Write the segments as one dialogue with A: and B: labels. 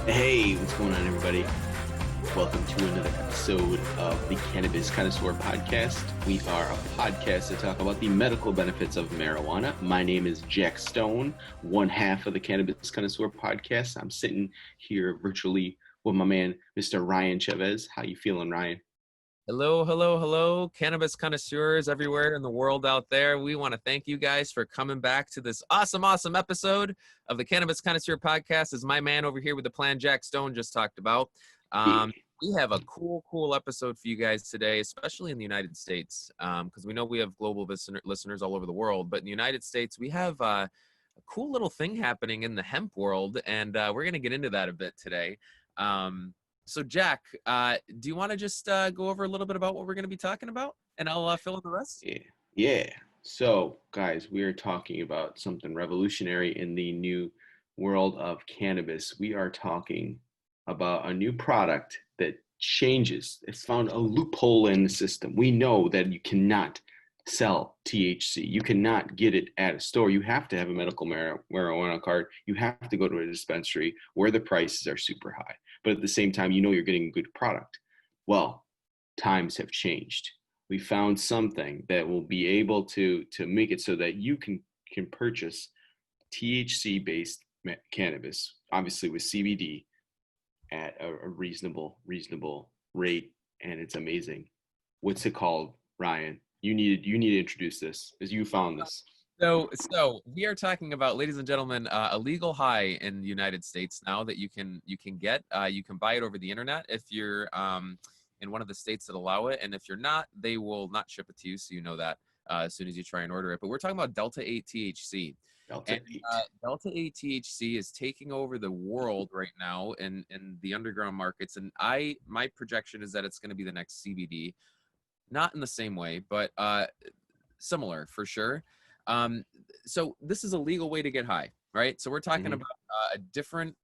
A: Hey, what's going on, everybody? Welcome to another episode of the Cannabis Connoisseur Podcast. We are a podcast to talk about the medical benefits of marijuana. My name is Jack Stone, one half of the Cannabis Connoisseur Podcast. I'm sitting here virtually with my man, Mr. Ryan Chavez. How you feeling, Ryan?
B: Hello, cannabis connoisseurs everywhere in the world out there. We want to thank you guys for coming back to this awesome episode of the Cannabis Connoisseur Podcast. As my man over here with the plan, Jack Stone, just talked about. We have a cool episode for you guys today, especially in the United States, because we know we have global listeners all over the world. But in the United States, we have a cool little thing happening in the hemp world, and we're going to get into that a bit today. So Jack, do you want to just go over a little bit about what we're going to be talking about, and I'll fill in the rest?
A: Yeah. So, guys, we are talking about something revolutionary in the new world of cannabis. We are talking about a new product that changes. It's found a loophole in the system. We know that you cannot sell THC. You cannot get it at a store. You have to have a medical marijuana card. You have to go to a dispensary where the prices are super high. But at the same time, you know you're getting a good product. Well, times have changed. We found something that will be able to make it so that you can purchase THC-based cannabis, obviously with CBD, at a reasonable rate, and it's amazing. What's it called, Ryan? You need to introduce this, as you found this.
B: So we are talking about, ladies and gentlemen, a legal high in the United States now that you can get. You can buy it over the internet if you're in one of the states that allow it, and if you're not, they will not ship it to you. So you know that as soon as you try and order it. But we're talking about Delta-8 THC. Delta-8 THC is taking over the world right now in the underground markets, and my projection is that it's going to be the next CBD. Not in the same way, but similar for sure. So this is a legal way to get high, right? So we're talking about a different,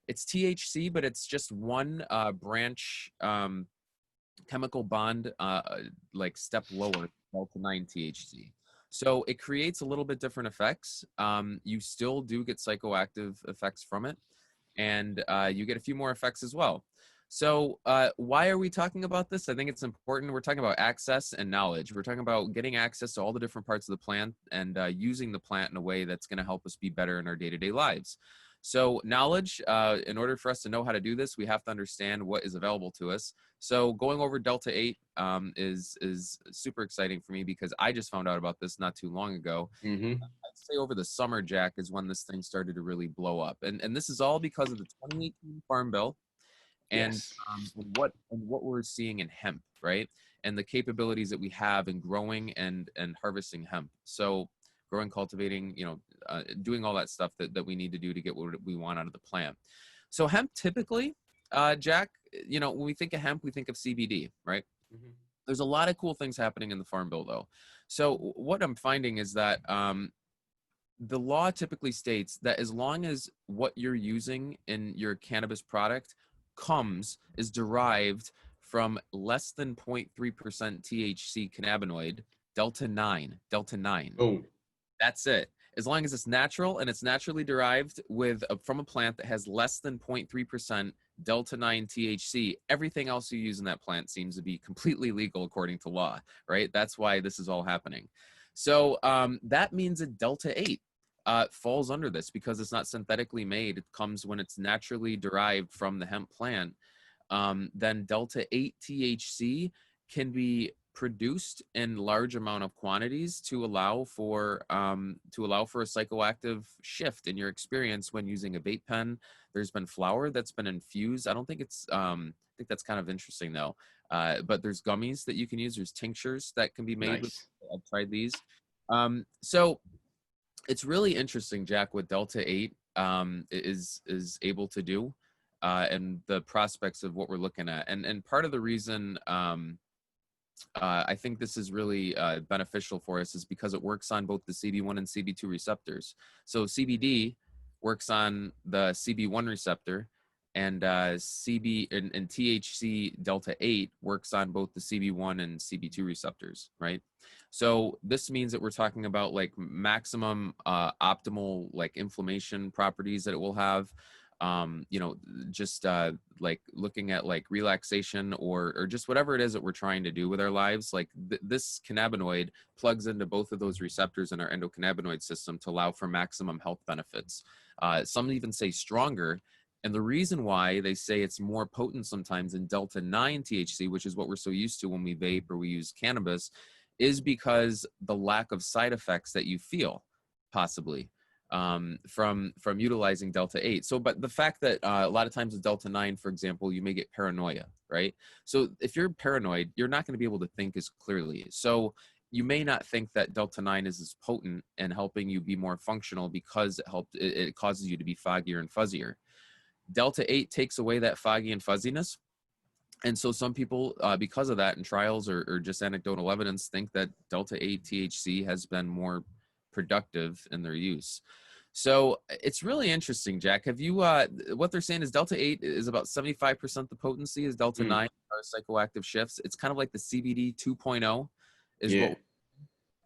B: it's THC, but it's just one branch chemical bond, like step lower, Delta-9 THC. So it creates a little bit different effects. You still do get psychoactive effects from it, and you get a few more effects as well. So why are we talking about this? I think it's important. We're talking about access and knowledge. We're talking about getting access to all the different parts of the plant and using the plant in a way that's going to help us be better in our day-to-day lives. So knowledge, in order for us to know how to do this, we have to understand what is available to us. So going over Delta-8 is super exciting for me because I just found out about this not too long ago. I'd say over the summer, Jack, is when this thing started to really blow up. And this is all because of the 2018 Farm Bill. And
A: yes.
B: what we're seeing in hemp, right? And the capabilities that we have in growing and harvesting hemp. So growing, cultivating, doing all that stuff that we need to do to get what we want out of the plant. So hemp typically, Jack, when we think of hemp, we think of CBD, right? There's a lot of cool things happening in the Farm Bill, though. So what I'm finding is that the law typically states that as long as what you're using in your cannabis product is derived from less than 0.3% THC cannabinoid, Delta-9.
A: Oh,
B: that's it. As long as it's natural and it's naturally derived from a plant that has less than 0.3% Delta-9 THC, everything else you use in that plant seems to be completely legal according to law, right? That's why this is all happening. So that means that Delta-8 falls under this because it's not synthetically made. It comes when it's naturally derived from the hemp plant. Then Delta-8 THC can be produced in large amount of quantities to allow for a psychoactive shift in your experience when using a vape pen. There's been flower that's been infused. I don't think it's I think that's kind of interesting though. But there's gummies that you can use. There's tinctures that can be made.
A: nice.
B: I've tried these. So it's really interesting, Jack, what Delta-8 is able to do, and the prospects of what we're looking at. And part of the reason I think this is really beneficial for us is because it works on both the CB1 and CB2 receptors. So CBD works on the CB1 receptor, and and THC delta 8 works on both the CB1 and CB2 receptors, right? So this means that we're talking about like maximum optimal like inflammation properties that it will have. You know, just like looking at like relaxation or just whatever it is that we're trying to do with our lives. Like this cannabinoid plugs into both of those receptors in our endocannabinoid system to allow for maximum health benefits. Some even say stronger. And the reason why they say it's more potent sometimes than delta 9 THC, which is what we're so used to when we vape or we use cannabis, is because the lack of side effects that you feel, possibly from utilizing delta 8. So, but the fact that a lot of times with delta 9, for example, you may get paranoia, right? So if you're paranoid, you're not going to be able to think as clearly. So you may not think that delta 9 is as potent and helping you be more functional because it causes you to be foggier and fuzzier. Delta 8 takes away that foggy and fuzziness. And so some people, because of that in trials or just anecdotal evidence, think that delta 8 THC has been more productive in their use. So it's really interesting, Jack. Have you, what they're saying is delta 8 is about 75% the potency is delta
A: Mm,
B: 9 are psychoactive shifts. It's kind of like the CBD 2.0 is
A: yeah.
B: what.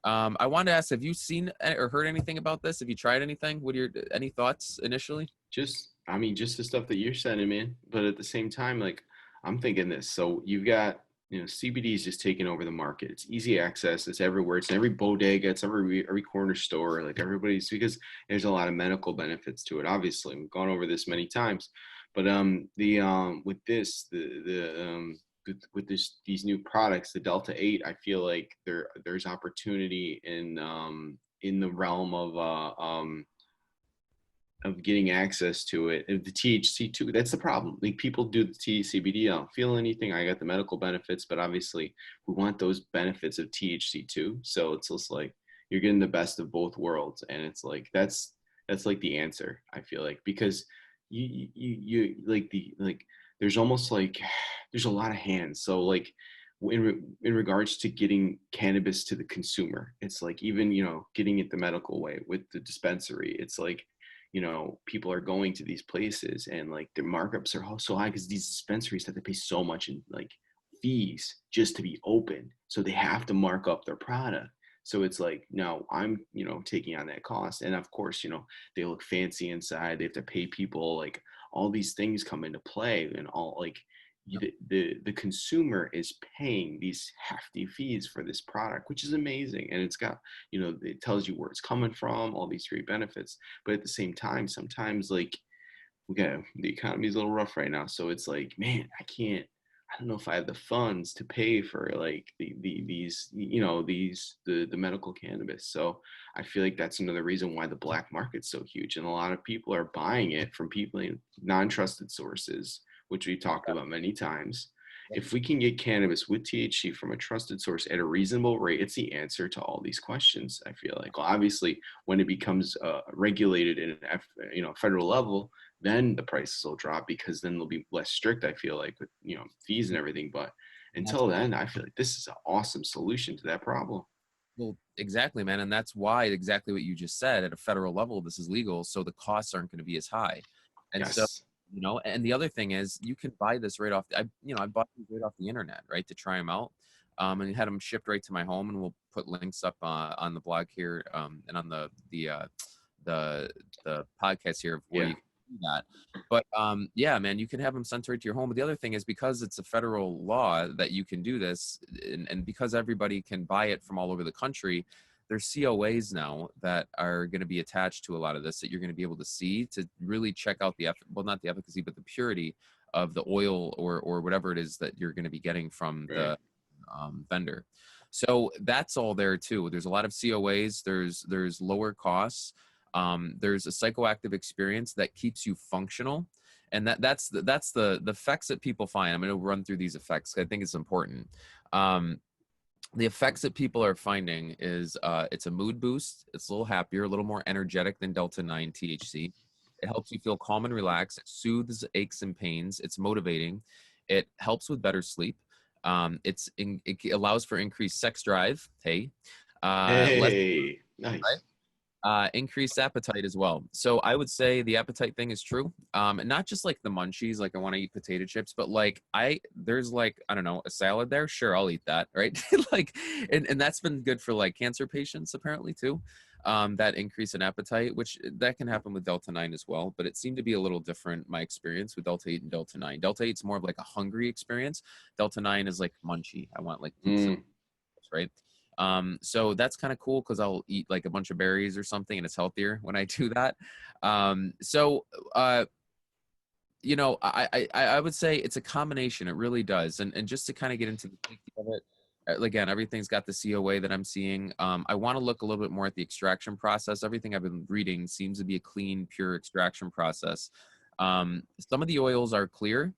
B: I wanted to ask, have you seen or heard anything about this? Have you tried anything? What are your, any thoughts initially?
A: Just, I mean, just the stuff that you're sending, man. But at the same time, like, I'm thinking this. So you've got, CBD is just taking over the market. It's easy access. It's everywhere. It's in every bodega. It's every corner store. Like everybody's because there's a lot of medical benefits to it. Obviously, we've gone over this many times. But the with this with these new products, the Delta 8, I feel like there's opportunity in the realm of getting access to it. And the THC too, that's the problem. Like people do the TCBD, I don't feel anything. I got the medical benefits, but obviously we want those benefits of THC too. So it's just like you're getting the best of both worlds, and it's like that's like the answer. I feel like because you like there's almost like there's a lot of hands. So like in regards to getting cannabis to the consumer, it's like even getting it the medical way with the dispensary, it's like people are going to these places and like their markups are so high because these dispensaries have to pay so much in like fees just to be open. So they have to mark up their product. So it's like, no, I'm, taking on that cost. And of course, they look fancy inside. They have to pay people. Like all these things come into play and all like
B: Yep.
A: the consumer is paying these hefty fees for this product, which is amazing. And it's got, it tells you where it's coming from, all these great benefits. But at the same time, sometimes like the economy is a little rough right now. So it's like, man, I don't know if I have the funds to pay for like the medical cannabis. So I feel like that's another reason why the black market's so huge, and a lot of people are buying it from people in non-trusted sources, which we talked about many times. If we can get cannabis with THC from a trusted source at a reasonable rate, it's the answer to all these questions. I feel like, well, obviously, when it becomes regulated in a federal level, then the prices will drop because then they'll be less strict. I feel like with fees and everything. But
B: And that's
A: until then, I feel like this is an awesome solution to that problem.
B: well, exactly, man. And that's why exactly what you just said at a federal level, this is legal. So the costs aren't going to be as high. And so,
A: Yes.
B: and the other thing is you can buy this right off. I bought these right off the internet, right, to try them out. And had them shipped right to my home, and we'll put links up on the blog here, and on the the podcast here of where
A: Yeah.
B: you can do that. But yeah, man, you can have them sent right to your home. But the other thing is because it's a federal law that you can do this, and because everybody can buy it from all over the country, there's COAs now that are going to be attached to a lot of this that you're going to be able to see to really check out well, not the efficacy, but the purity of the oil or whatever it is that you're going to be getting from
A: Right.
B: the vendor. So that's all there too. There's a lot of COAs. There's lower costs. There's a psychoactive experience that keeps you functional, and that's the effects that people find. I'm going to run through these effects. I think it's important. The effects that people are finding is it's a mood boost. It's a little happier, a little more energetic than Delta 9 THC. It helps you feel calm and relaxed. It soothes aches and pains. It's motivating. It helps with better sleep. It allows for increased sex drive. Hey, less
A: Hey,
B: right?
A: nice.
B: Increased appetite as well. So I would say the appetite thing is true. And not just like the munchies, like I want to eat potato chips, but like there's like, I don't know, a salad there. Sure, I'll eat that. Right. Like, and that's been good for like cancer patients apparently too. That increase in appetite, which that can happen with Delta 9 as well, but it seemed to be a little different, my experience with Delta 8 and Delta 9. Delta 8 is more of like a hungry experience. Delta 9 is like munchy. I want like pizza,
A: Mm.
B: right? So that's kind of cool because I'll eat like a bunch of berries or something and it's healthier when I do that. So I would say it's a combination. It really does. And just to kind of get into the safety of it, again, everything's got the COA that I'm seeing. I want to look a little bit more at the extraction process. Everything I've been reading seems to be a clean, pure extraction process. Some of the oils are clear.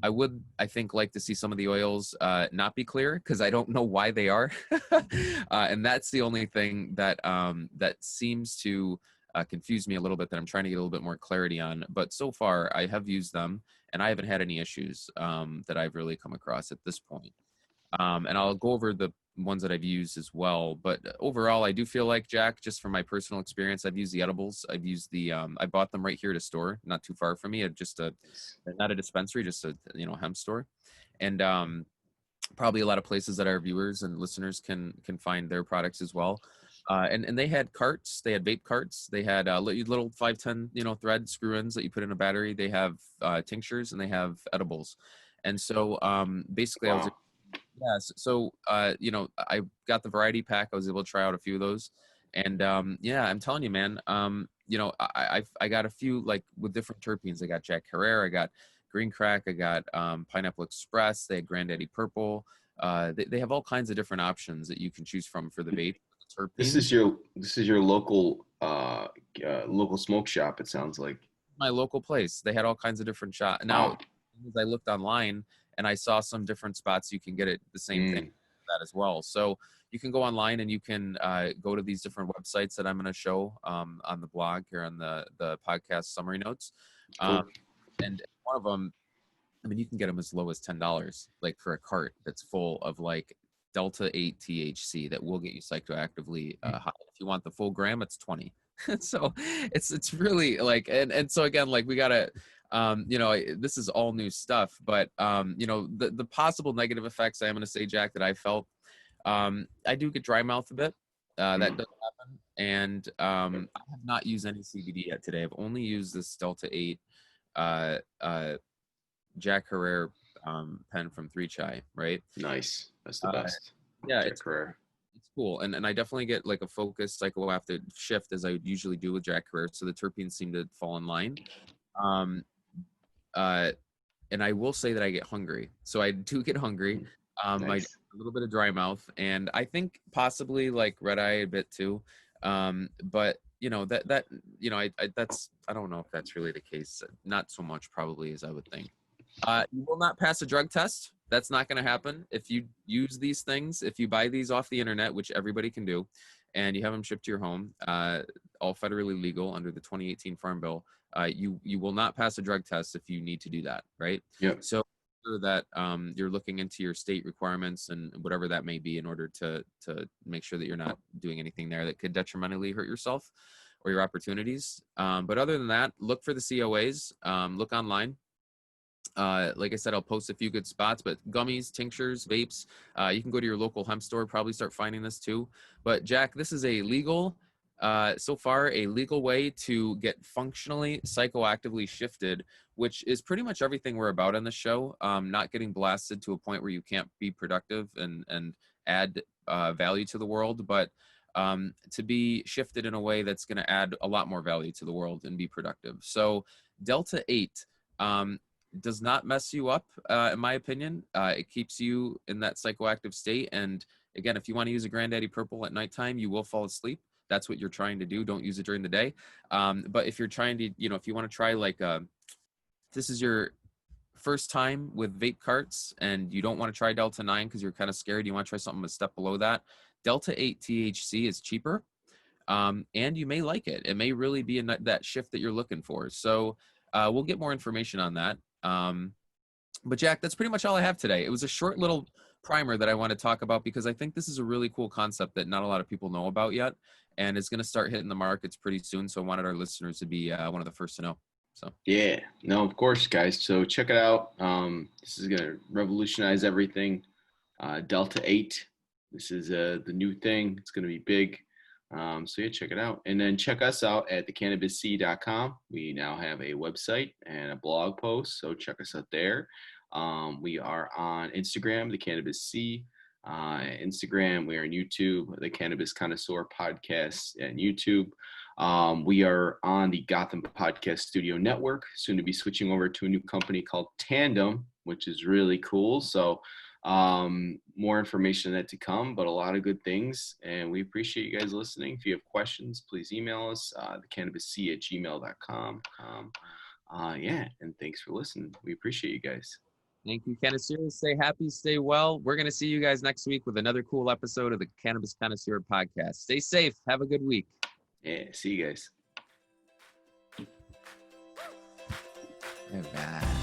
B: I think, like to see some of the oils not be clear because I don't know why they are, and that's the only thing that seems to confuse me a little bit. That I'm trying to get a little bit more clarity on. But so far, I have used them, and I haven't had any issues that I've really come across at this point. And I'll go over the ones that I've used as well. But overall, I do feel like, Jack, just from my personal experience, I've used the edibles. I've used I bought them right here at a store, not too far from me, at just not a dispensary, just a hemp store. And probably a lot of places that our viewers and listeners can find their products as well. And they had carts, they had vape carts, they had little 510 thread screw-ins that you put in a battery. They have tinctures and they have edibles. And so basically I was
A: Wow.
B: Yes. So, I got the variety pack. I was able to try out a few of those, and yeah, I'm telling you, man. I got a few like with different terpenes. I got Jack Herrera. I got Green Crack. I got Pineapple Express. They had Granddaddy Purple. They have all kinds of different options that you can choose from for the vape terpenes.
A: This is your local local smoke shop. It sounds like.
B: My local place. They had all kinds of different shot. Now,
A: Wow.
B: as I looked online and I saw some different spots you can get it the same thing
A: Mm.
B: that as well. So you can go online and you can go to these different websites that I'm going to show on the blog here on the podcast summary notes. Um,
A: Cool.
B: and one of them, I mean, you can get them as low as $10, like for a cart that's full of like Delta 8 THC that will get you psychoactively high. If you want the full gram, it's 20. So it's really like, and so again, like we gotta, this is all new stuff, but the possible negative effects I am gonna say, Jack, that I felt, I do get dry mouth a bit. That
A: Mm.
B: does happen, and I have not used any CBD yet today. I've only used this Delta 8 uh, uh, Jack Herrera pen from Three Chai, right?
A: Nice. That's the
B: Uh,
A: best.
B: yeah,
A: Jack Herrera.
B: it's cool, and I definitely get like a focused psychoactive shift as I usually do with Jack Herrera. So the terpenes seem to fall in line. Um, uh, and I will say that I get hungry, so I do get hungry.
A: Mm.
B: I
A: Nice.
B: a little bit of dry mouth, and I think possibly like red eye a bit too. But I that's I don't know if that's really the case. Not so much probably as I would think. You will not pass a drug test. That's not going to happen if you use these things. If you buy these off the internet, which everybody can do, and you have them shipped to your home, all federally legal under the 2018 Farm Bill, you will not pass a drug test if you need to do that, right?
A: Yep.
B: So that you're looking into your state requirements and whatever that may be in order to make sure that you're not doing anything there that could detrimentally hurt yourself or your opportunities. But other than that, look for the COAs. Look online. Like I said, I'll post a few good spots, but gummies, tinctures, vapes, you can go to your local hemp store, probably start finding this too. But Jack, this is a legal, so far, a legal way to get functionally psychoactively shifted, which is pretty much everything we're about on the show. Not getting blasted to a point where you can't be productive and add value to the world, but to be shifted in a way that's going to add a lot more value to the world and be productive. So Delta 8, does not mess you up, in my opinion. It keeps you in that psychoactive state. And again, if you want to use a Granddaddy Purple at nighttime, you will fall asleep. That's what you're trying to do. Don't use it during the day. But if you're trying to, if you want to try like, this is your first time with vape carts and you don't want to try Delta 9 because you're kind of scared, you want to try something a step below that, Delta 8 THC is cheaper. And you may like it. It may really be that shift that you're looking for. So we'll get more information on that. But Jack, that's pretty much all I have today. It was a short little primer that I want to talk about, because I think this is a really cool concept that not a lot of people know about yet, and it's going to start hitting the markets pretty soon. So I wanted our listeners to be one of the first to know. So
A: Yeah, no, of course, guys. So check it out. This is gonna revolutionize everything. Delta 8. This is the new thing. It's gonna be big. So yeah, check it out. And then check us out at thecannabisc.com. We now have a website and a blog post. So check us out there. We are on Instagram, the Cannabis C. Instagram, we are on YouTube, the Cannabis Connoisseur Podcast and YouTube. We are on the Gotham Podcast Studio Network, soon to be switching over to a new company called Tandem, which is really cool. So more information on that to come, but a lot of good things. And we appreciate you guys listening. If you have questions, please email us, thecannabisc@gmail.com. Yeah, and thanks for listening. We appreciate you guys.
B: thank you, Connoisseurs. Stay happy, stay well. We're going to see you guys next week with another cool episode of the Cannabis Connoisseur Podcast. Stay safe. Have a good week.
A: Yeah, see you guys.
B: All right.